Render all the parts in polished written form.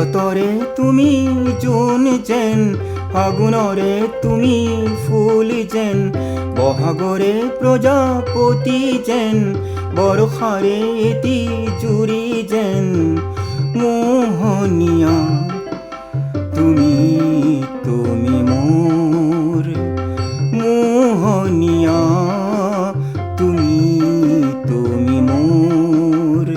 শৰতৰে তুমি জোন যেন, ফাগুনৰে তুমি ফুল যেন, বহাগৰে প্ৰজাপতি যেন, বৰ্ষাৰে এটি জুৰি যেন, মোহনীয়া তুমি তুমি মোৰ, মোহনীয়া তুমি তুমি মোৰ।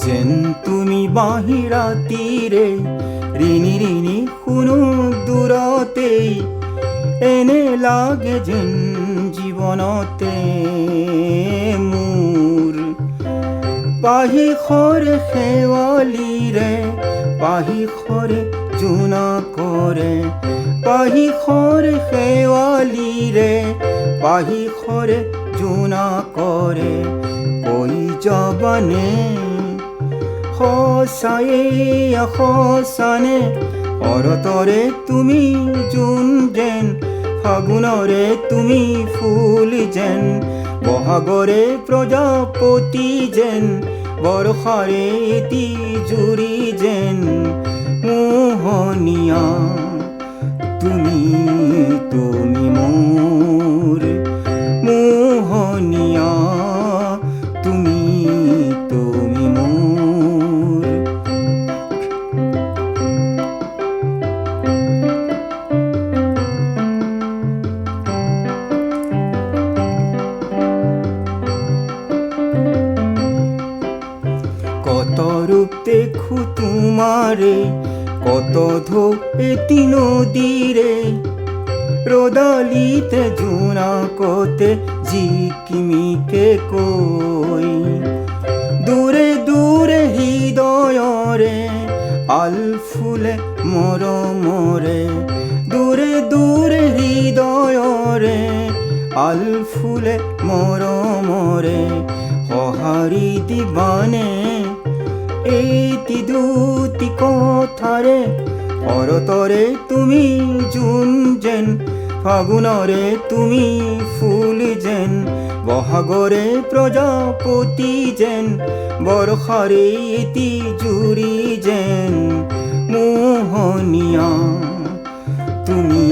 যেন তুমি বাহিৰা তীৰে ৰিণি ৰিণি শুনো দূৰতেই, এনে লাগে যেন জীৱনতে মোৰ। পাহিষৰে শেৱালিৰে পাহিষৰে জোনাকৰে, পাহিষৰে শেৱালিৰে পাহিষৰে জোনাকৰে, কৈ যাবানে সঁচায়ে সঁচানে, শৰতৰে তুমি জোন যেন, ফাগুনৰে তুমি ফুল যেন, বহাগৰে প্ৰজাপতি যেন, বৰ্ষাৰে এটি জুৰি যেন, মোহনীয়া তুমি তুমি মোৰ, মোহনীয়া তুমি তুমি মোৰ। কত ৰূপ দেখো তোমাৰে, কত ঢৌ এটি নদীৰে, ৰদালিতে জোনাকতে জিকিমিকে কৈ, দূৰে দূৰে হৃদয়ৰে আলফুলে মৰমৰে, দূৰে দূৰে হৃদয়ৰে আলফুলে মৰমৰে, সঁহাৰি দিবানে এটি দুটি কথাৰে, শৰতৰে তুমি জোন যেন, ফাগুনৰে তুমি ফুল যেন, বহাগৰে প্ৰজাপতি যেন, বৰ্ষাৰে এটি জুৰি যেন, মোহনীয়া তুমি